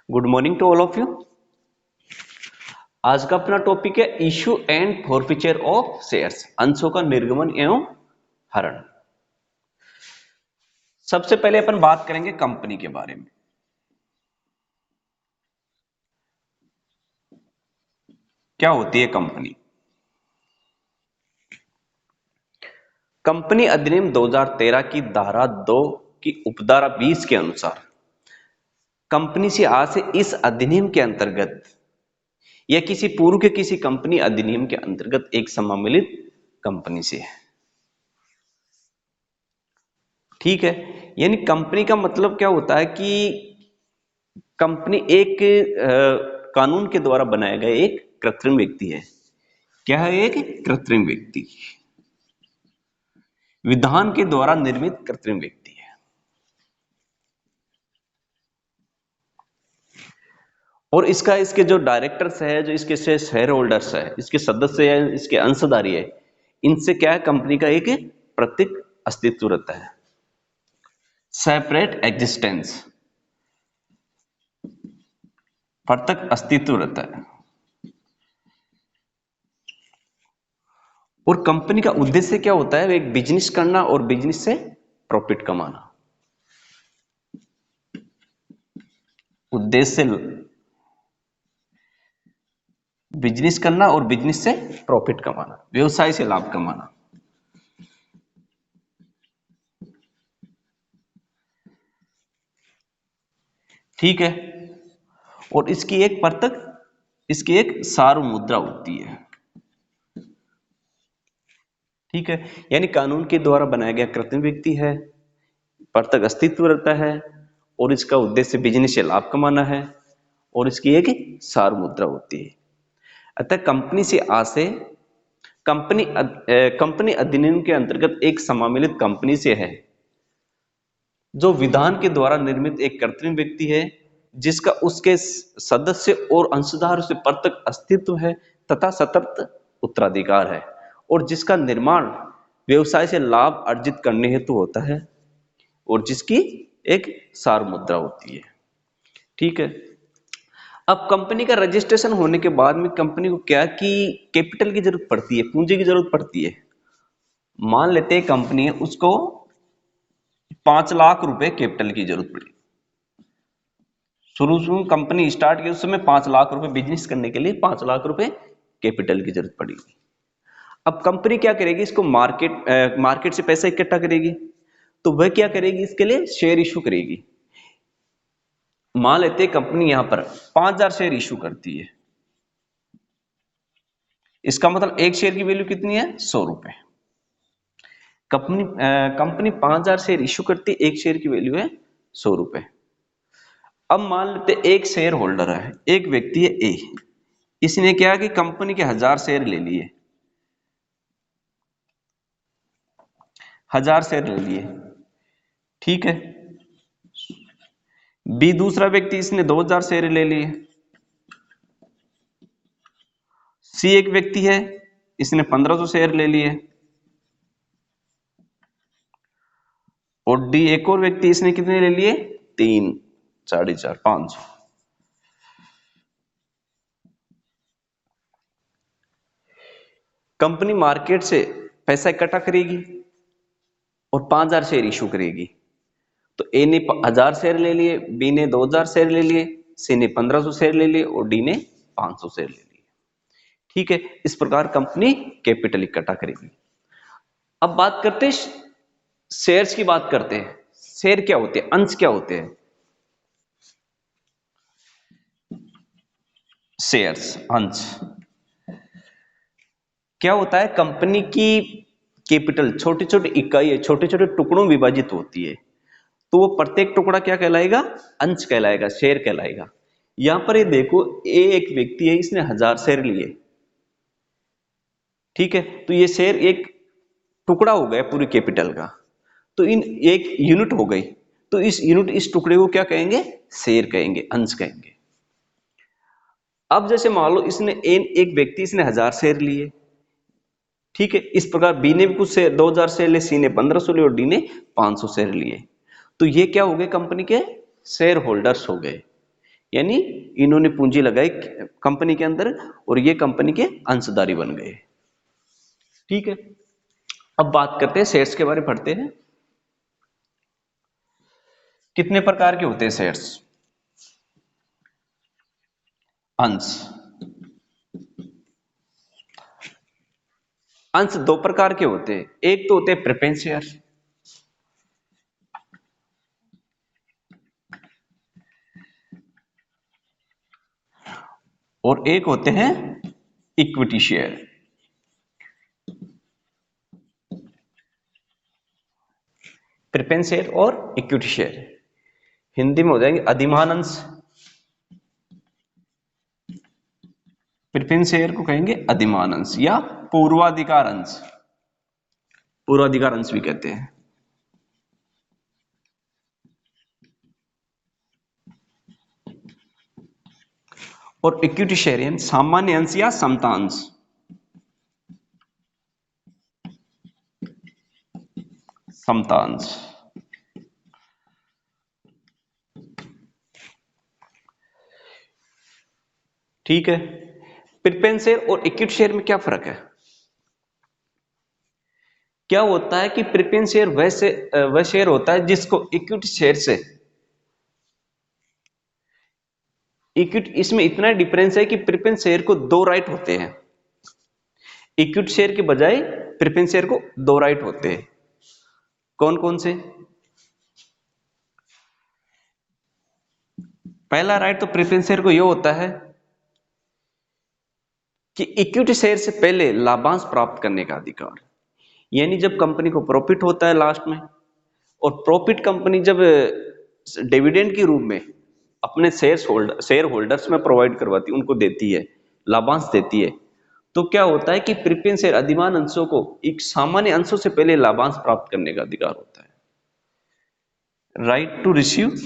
Good morning to all of you. आज का अपना टॉपिक है issue and forfeiture of shares, अंशों का निर्गमन एवं हरण। सबसे पहले अपन बात करेंगे कंपनी के बारे में। क्या होती है कंपनी? कंपनी अधिनियम 2013 की धारा 2 की उपधारा 20 के अनुसार कंपनी से आज से इस अधिनियम के अंतर्गत या किसी पूर्व के किसी कंपनी अधिनियम के अंतर्गत एक सम्मिलित कंपनी से है। ठीक है, यानी कंपनी का मतलब क्या होता है कि कंपनी एक कानून के द्वारा बनाया गया एक कृत्रिम व्यक्ति है। क्या है? एक कृत्रिम व्यक्ति, विधान के द्वारा निर्मित कृत्रिम व्यक्ति है। और इसके जो डायरेक्टर्स है, जो इसके शेयर होल्डर्स है, इसके सदस्य है, इसके अंशधारी है, इनसे क्या है, कंपनी का एक प्रत्येक अस्तित्व रहता है, सेपरेट एग्जिस्टेंस, पृथक अस्तित्व रहता है। और कंपनी का उद्देश्य क्या होता है? एक बिजनेस करना और बिजनेस से प्रॉफिट कमाना। उद्देश्य बिजनेस करना और बिजनेस से प्रॉफिट कमाना, व्यवसाय से लाभ कमाना। ठीक है, और इसकी एक सार्व मुद्रा होती है। ठीक है, यानी कानून के द्वारा बनाया गया कृत्रिम व्यक्ति है, पृथक अस्तित्व रहता है और इसका उद्देश्य बिजनेस से लाभ कमाना है और इसकी एक सार्व मुद्रा होती है। अतः कंपनी से आज से कंपनी अधिनियम के अंतर्गत एक सम्मिलित कंपनी से है, जो विधान के द्वारा निर्मित एक कृत्रिम व्यक्ति है, जिसका उसके सदस्य और अंशधार से पृथक अस्तित्व है तथा सतत उत्तराधिकार है, और जिसका निर्माण व्यवसाय से लाभ अर्जित करने हेतु होता है और जिसकी एक सार मुद्रा होती है। ठीक है, अब कंपनी का रजिस्ट्रेशन होने के बाद में कंपनी को क्या कि कैपिटल की जरूरत पड़ती है, पूंजी की जरूरत पड़ती है। मान लेते हैं कंपनी है, उसको 5 लाख रुपए कैपिटल की जरूरत पड़ी। शुरू कंपनी स्टार्ट की, उस समय 5 लाख रुपए बिजनेस करने के लिए 5 लाख रुपए कैपिटल की जरूरत पड़ी। अब कंपनी क्या करेगी? इसको मार्केट से पैसा इकट्ठा करेगी, तो वह क्या करेगी? इसके लिए शेयर इशू करेगी। मान लेते हैं कंपनी यहां पर 5000 शेयर इशू करती है। इसका मतलब एक शेयर की वैल्यू कितनी है? 100 रुपए। कंपनी 5000 शेयर इशू करती है, एक शेयर की वैल्यू है 100 रुपए। अब मान लेते एक शेयर होल्डर है, एक व्यक्ति है ए, इसने क्या कि कंपनी के 1000 शेयर ले लिए, 1000 शेयर ले लिए। ठीक है, बी दूसरा व्यक्ति, इसने 2000 शेयर ले लिए। सी एक व्यक्ति है, इसने 1500 शेयर ले लिए। और डी एक और व्यक्ति, इसने कितने ले लिए? 3, 4.5, 500। कंपनी मार्केट से पैसा इकट्ठा करेगी और 5000 शेयर इशू करेगी। तो ए ने 1000 शेयर ले लिए, बी ने 2000 शेयर ले लिए, सी ने 1500 शेयर ले लिए और डी ने 500 शेयर ले लिए। ठीक है, इस प्रकार कंपनी कैपिटल इकट्ठा करेगी। अब बात करते हैं शेयर्स की, बात करते हैं शेयर क्या होते हैं, अंश क्या होते हैं। शेयर्स, अंश क्या होता है? कंपनी की कैपिटल छोटी छोटी इकाई है, छोटे छोटे टुकड़ों में विभाजित होती है, तो वो प्रत्येक टुकड़ा क्या कहलाएगा? अंश कहलाएगा, शेयर कहलाएगा। यहां पर ये देखो, ए एक व्यक्ति है, इसने 1000 शेयर लिए। ठीक है, तो ये शेयर एक टुकड़ा हो गया पूरी कैपिटल का, तो इन एक यूनिट हो गई, तो इस टुकड़े को क्या कहेंगे? शेयर कहेंगे, अंश कहेंगे। अब जैसे मान लो इसने एक व्यक्ति, इसने 1000 शेयर लिए। ठीक है, इस प्रकार बी ने भी कुछ शेयर 2000 शेयर लिए, सी ने 1500 लिए और डी ने 500 शेयर लिए। तो ये क्या हो गए? कंपनी के शेयर होल्डर्स हो गए। यानी इन्होंने पूंजी लगाई कंपनी के अंदर और ये कंपनी के अंशधारी बन गए। ठीक है, अब बात करते हैं शेयर्स के बारे में, पढ़ते हैं कितने प्रकार के होते हैं शेयर्स। अंश, अंश दो प्रकार के होते हैं, एक तो होते हैं प्रेफरेंस शेयर और एक होते हैं इक्विटी शेयर। प्रेफरेंस शेयर और इक्विटी शेयर हिंदी में हो जाएंगे अधिमान अंश। प्रेफरेंस शेयर को कहेंगे अधिमान अंश या पूर्वाधिकार अंश, पूर्वाधिकार अंश भी कहते हैं। और इक्विटी शेयर यानी सामान्य अंश या समता अंश। समता अंश, ठीक है। प्रेफरेंस शेयर और इक्विटी शेयर में क्या फर्क है? क्या होता है कि प्रेफरेंस शेयर वह शेयर होता है जिसको इक्विटी शेयर से, इक्विटी, इसमें इतना डिफरेंस है कि प्रेफरेंस शेयर को दो राइट होते हैं, इक्विटी शेयर के बजाय प्रेफरेंस शेयर को दो राइट होते हैं। कौन कौन से? पहला राइट तो प्रेफरेंस शेयर को यह होता है कि इक्विटी शेयर से पहले लाभांश प्राप्त करने का अधिकार, यानी जब कंपनी को प्रॉफिट होता है लास्ट में, और प्रॉफिट कंपनी जब डिविडेंड के रूप में अपने शेयर होल्डर्स में प्रोवाइड करवाती, उनको देती है, लाभांश देती है, तो क्या होता है कि प्रेफरेंस शेयर अधिमान अंशों को एक सामान्य अंशों से पहले लाभांश प्राप्त करने का अधिकार होता है। राइट टू रिसीव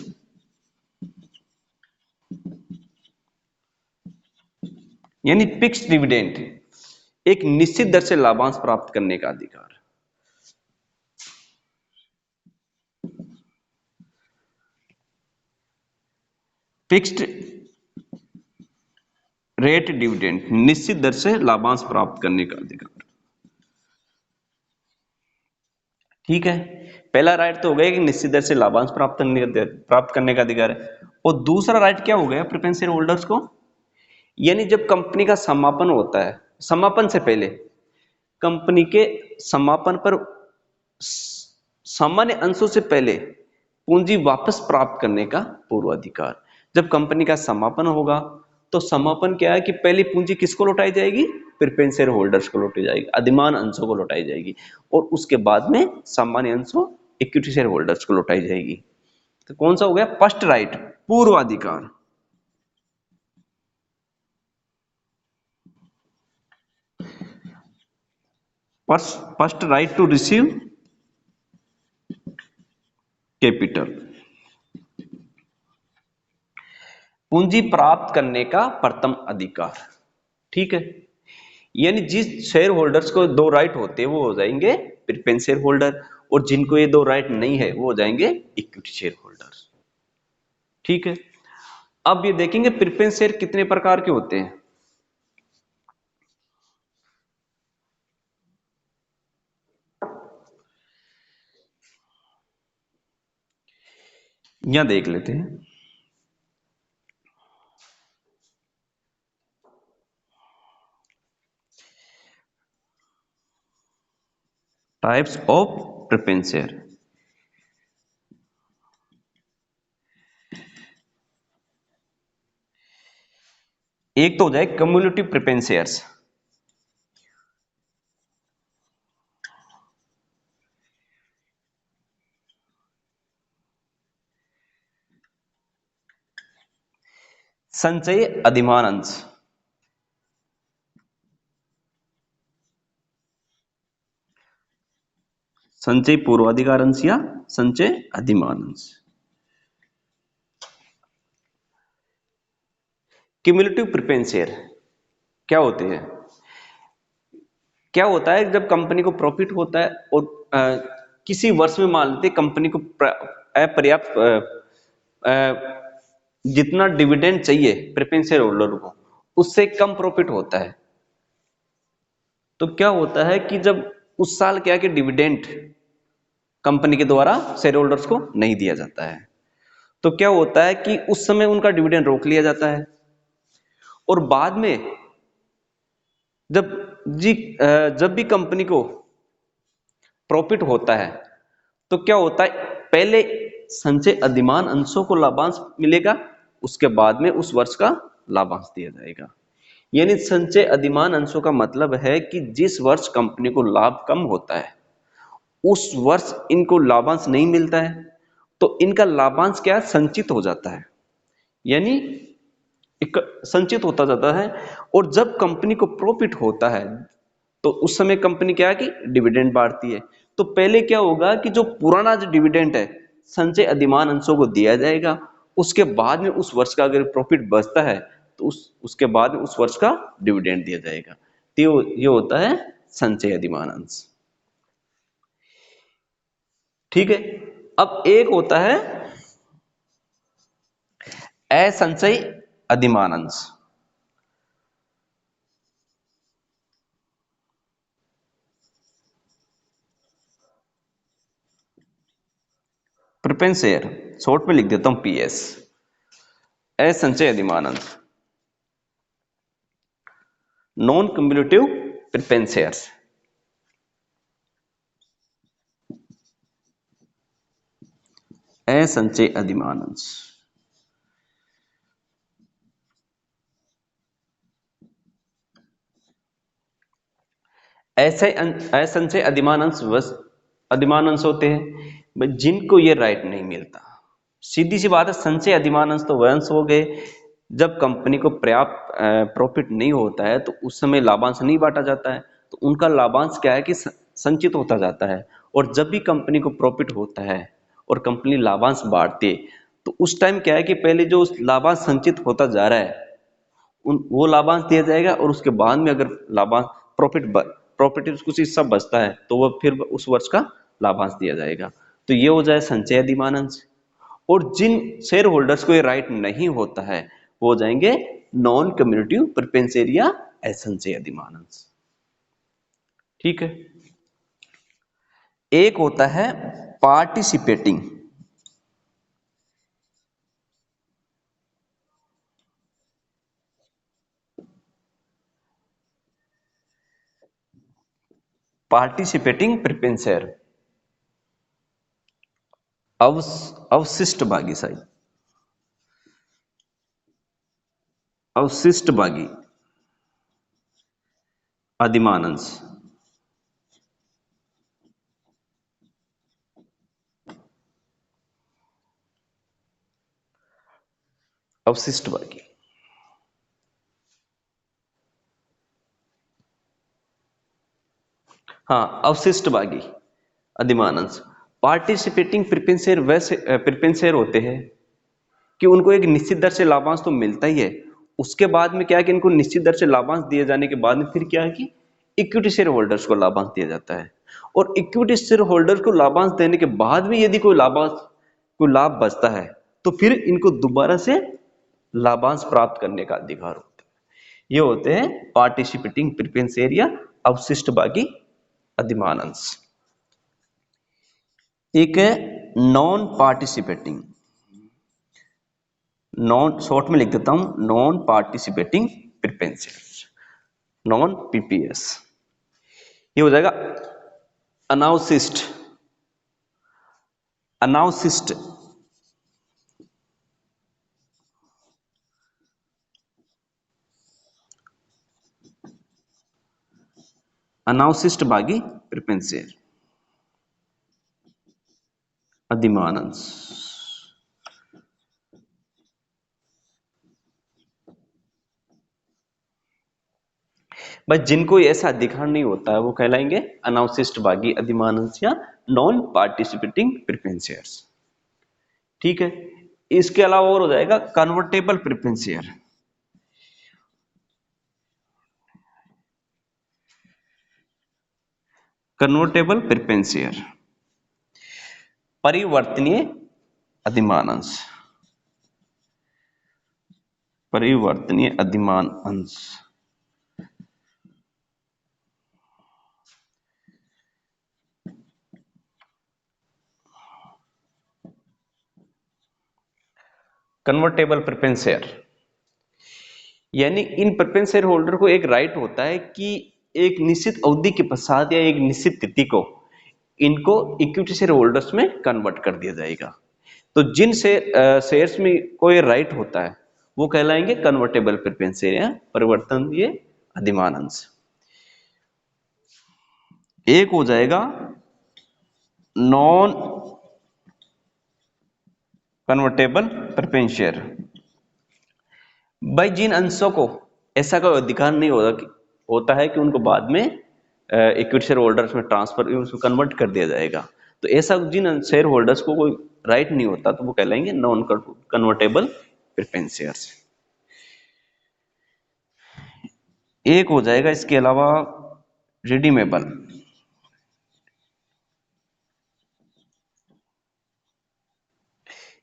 यानी फिक्स्ड डिविडेंड, एक निश्चित दर से लाभांश प्राप्त करने का अधिकार। फिक्स्ड रेट डिविडेंड, निश्चित दर से लाभांश प्राप्त करने का अधिकार। ठीक है, पहला राइट तो हो गया कि निश्चित दर से लाभांश प्राप्त करने का अधिकार है। और दूसरा राइट क्या हो गया प्रेफरेंस शेयर होल्डर्स को, यानी जब कंपनी का समापन होता है, समापन से पहले, कंपनी के समापन पर सामान्य अंशों से पहले पूंजी वापस प्राप्त करने का पूर्वाधिकार। जब कंपनी का समापन होगा तो समापन क्या है कि पहली पूंजी किसको लौटाई जाएगी? प्रेफरेंस शेयर होल्डर्स को लौटाई जाएगी, अधिमान अंशों को लौटाई जाएगी, और उसके बाद में सामान्य अंशों इक्विटी शेयर होल्डर्स को लौटाई जाएगी। तो कौन सा हो गया? फर्स्ट राइट, पूर्वाधिकार। First right to receive capital, पूंजी प्राप्त करने का प्रथम अधिकार। ठीक है, यानी जिस शेयर होल्डर्स को दो राइट होते हैं वो हो जाएंगे प्रेफरेंस शेयर होल्डर, और जिनको ये दो राइट नहीं है वो हो जाएंगे इक्विटी शेयर होल्डर्स। ठीक है, अब ये देखेंगे प्रेफरेंस शेयर कितने प्रकार के होते हैं। यहां देख लेते हैं। टाइप्स ऑफ प्रेफरेंस शेयर, एक तो हो जाए कम्युलेटिव प्रेफरेंस शेयर्स, संचयी अधिमान अंश, संचय पूर्वाधिकार अंश या संचय अधिमान अंश। क्यूमुलेटिव प्रेफरेंस शेयर क्या होते हैं? क्या होता है जब कंपनी को प्रॉफिट होता है और किसी वर्ष में मान लेते कंपनी को अपर्याप्त जितना डिविडेंड चाहिए प्रेफरेंस शेयर होल्डर को उससे कम प्रॉफिट होता है, तो क्या होता है कि जब उस साल क्या कि डिविडेंड कंपनी के द्वारा शेयर होल्डर्स को नहीं दिया जाता है, तो क्या होता है कि उस समय उनका डिविडेंड रोक लिया जाता है। और बाद में जब जी जब भी कंपनी को प्रॉफिट होता है तो क्या होता है, पहले संचय अधिमान अंशों को लाभांश मिलेगा, उसके बाद में उस वर्ष का लाभांश दिया जाएगा। यानी संचय अधिमान अंशों का मतलब है कि जिस वर्ष कंपनी को लाभ कम होता है उस वर्ष इनको लाभांश नहीं मिलता है, तो इनका लाभांश क्या है, संचित हो जाता है, यानी एक संचित होता जाता है। और जब कंपनी को प्रॉफिट होता है तो उस समय कंपनी क्या है कि डिविडेंड बांटती है। तो पहले क्या होगा कि जो पुराना जो डिविडेंड है संचय अधिमान अंशों को दिया जाएगा, उसके बाद में उस वर्ष का अगर प्रॉफिट बचता है तो उसके बाद में उस वर्ष का डिविडेंड दिया जाएगा। तो ये होता है संचय अधिमान अंश। ठीक है। अब एक होता है असंचय अधिमान अंश। प्रेफरेंस शेयर शॉर्ट में लिख देता हूं पीएस, असंचय अधिमान अंश, नॉन क्यूमुलेटिव प्रेफरेंस शेयर्स। असंचय अधिमान अंश, ऐसे असंचय अधिमान अंश अधिमान अंश होते हैं जिनको ये राइट नहीं मिलता। सीधी सी बात है, संचय अधिमान अंश तो वह अंश हो गए जब कंपनी को पर्याप्त प्रॉफिट नहीं होता है तो उस समय लाभांश नहीं बांटा जाता है, तो उनका लाभांश क्या है कि संचित होता जाता है। और जब भी कंपनी को प्रॉफिट होता है और कंपनी लाभांश बांटती है तो उस टाइम क्या है कि पहले जो उस लाभांश संचित होता जा रहा है वो लाभांश दिया जाएगा, और उसके बाद में अगर लाभांश प्रॉफिट प्रॉफिट कुछ हिस्सा बचता है तो वह फिर उस वर्ष का लाभांश दिया जाएगा। तो ये हो जाए संचय अधिमान अंश। और जिन शेयर होल्डर्स को ये राइट नहीं होता है वो हो जाएंगे नॉन कम्युनिटिव प्रेफरेंस शेयर या असंचय अधिमान अंश। ठीक है। एक होता है पार्टिसिपेटिंग, पार्टिसिपेटिंग प्रेफरेंस शेयर, अवशिष्ट भागी साइड, अवशिष्ट भागी अधिमान अंश। अवशिष्ट भागी, हाँ अवशिष्ट भागी अधिमान अंश। पार्टिसिपेटिंग प्रेफरेंस शेयर वैसे प्रेफरेंस शेयर होते हैं कि उनको एक निश्चित दर से लाभांश तो मिलता ही है, उसके बाद में क्या है कि इनको निश्चित दर से लाभांश दिए जाने के बाद में फिर क्या है कि इक्विटी शेयर होल्डर्स को लाभांश दिया जाता है। और इक्विटी शेयर होल्डर्स को लाभांश देने के बाद भी यदि कोई लाभ बचता है तो फिर इनको दोबारा से लाभांश प्राप्त करने का अधिकार होता है। ये होते हैं पार्टिसिपेटिंग प्रेफरेंस शेयर या अवशिष्ट भागी अधिमान अंश। एक है नॉन पार्टिसिपेटिंग, नॉन शॉर्ट में लिख देता हूं non participating preference share, non PPS. ये हो जाएगा अनावशिष्ट, अनावशिष्ट, अनावशिष्ट भागी प्रेफरेंस शेयर अधिमान अंश। भाई जिनको ऐसा अधिकार नहीं होता है वो कहलाएंगे अनावशिष्ट भागी अधिमान अंश या नॉन पार्टिसिपेटिंग प्रेफरेंस शेयर्स। ठीक है। इसके अलावा और हो जाएगा convertible preference share, convertible preference share, परिवर्तनीय अधिमान अंश। परिवर्तनीय अधिमान अंश। कन्वर्टेबल प्रेफरेंस शेयर, यानी इन प्रेफरेंस शेयर होल्डर को एक राइट होता है कि एक निश्चित अवधि के पश्चात या एक निश्चित तिथि को इनको इक्विटी शेयर होल्डर्स में कन्वर्ट कर दिया जाएगा। तो जिन शेयर्स में कोई राइट होता है वो कहलाएंगे कन्वर्टेबल प्रेफरेंस शेयर या परिवर्तनीय अधिमान अंश। एक हो जाएगा नॉन कन्वर्टेबल प्रेफरेंस शेयर। भाई जिन अंशों को ऐसा कोई अधिकार नहीं होता है कि उनको बाद में इक्विटी शेयर होल्डर्स में ट्रांसफर उसको कन्वर्ट कर दिया जाएगा, तो ऐसा जिन शेयर होल्डर्स को कोई राइट नहीं होता तो वो कहलाएंगे नॉन कन्वर्टेबल प्रेफरेंस शेयर्स। एक हो जाएगा इसके अलावा रिडीमेबल,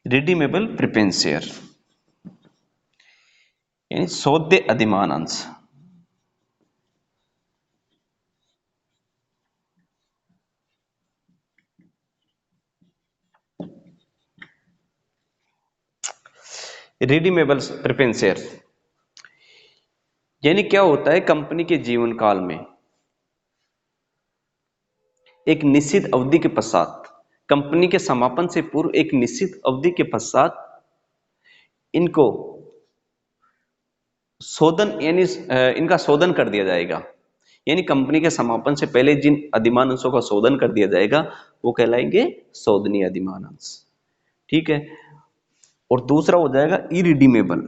रिडीमेबल प्रेफरेंस शेयर यानी सौदे अधिमान अंश। रिडीमेबल प्रेफरेंस शेयर यानी क्या होता है, कंपनी के जीवन काल में एक निश्चित अवधि के पश्चात, कंपनी के समापन से पूर्व एक निश्चित अवधि के पश्चात इनको शोधन यानी इनका शोधन कर दिया जाएगा। यानी कंपनी के समापन से पहले जिन अधिमान अंशों का शोधन कर दिया जाएगा वो कहलाएंगे शोधनीय अधिमान अंश। ठीक है। और दूसरा हो जाएगा इरिडीमेबल,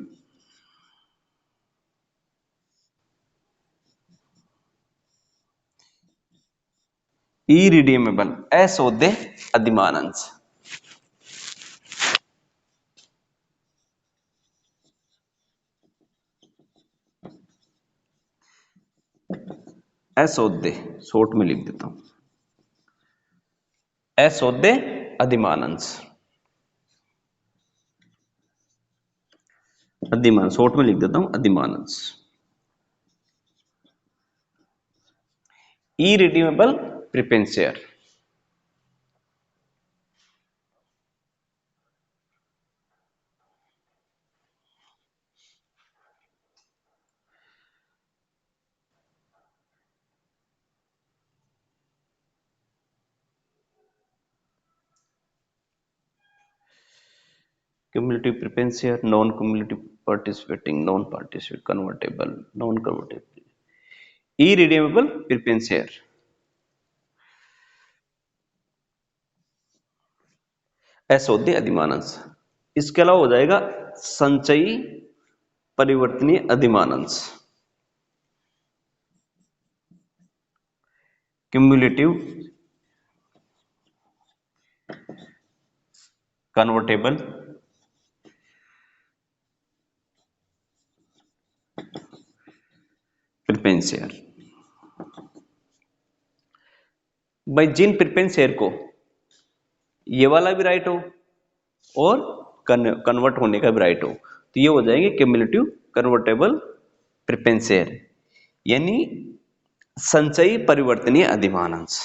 इरिडीमेबल अशोध्य अधिमान अंश। अशोध्य शॉर्ट में लिख देता हूं, अशोध्य अधिमान अंश। अधिमान शॉर्ट में लिख देता हूं अधिमान अंश। Irredeemable preference share cumulative preference share, non-cumulative participating, non-participate, convertible, non-convertible, irredeemable preference share, अशोध्य अधिमान अंश। इसके अलावा हो जाएगा संचयी परिवर्तनीय अधिमान अंश, क्यूमुलेटिव कन्वर्टेबल प्रेफरेंस शेयर। भाई जिन प्रेफरेंस शेयर को ये वाला भी राइट हो और कन्वर्ट होने का भी राइट हो तो ये हो जाएंगे क्यूमुलेटिव कन्वर्टेबल प्रेफरेंस शेयर यानी संचयी परिवर्तनीय अधिमान अंश।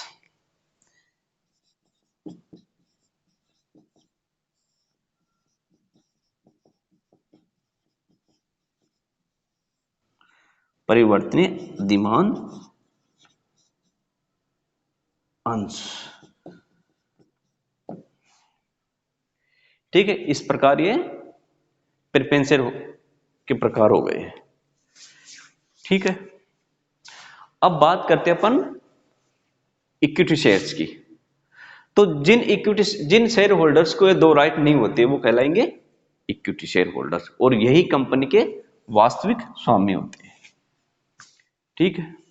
परिवर्तनीय अधिमान अंश। ठीक है, इस प्रकार ये प्रेफरेंस शेयर के प्रकार हो गए। ठीक है, अब बात करते हैं अपन इक्विटी शेयर्स की। तो जिन शेयर होल्डर्स को ये दो राइट नहीं होते वो कहलाएंगे इक्विटी शेयर होल्डर्स और यही कंपनी के वास्तविक स्वामी होते हैं। ठीक है।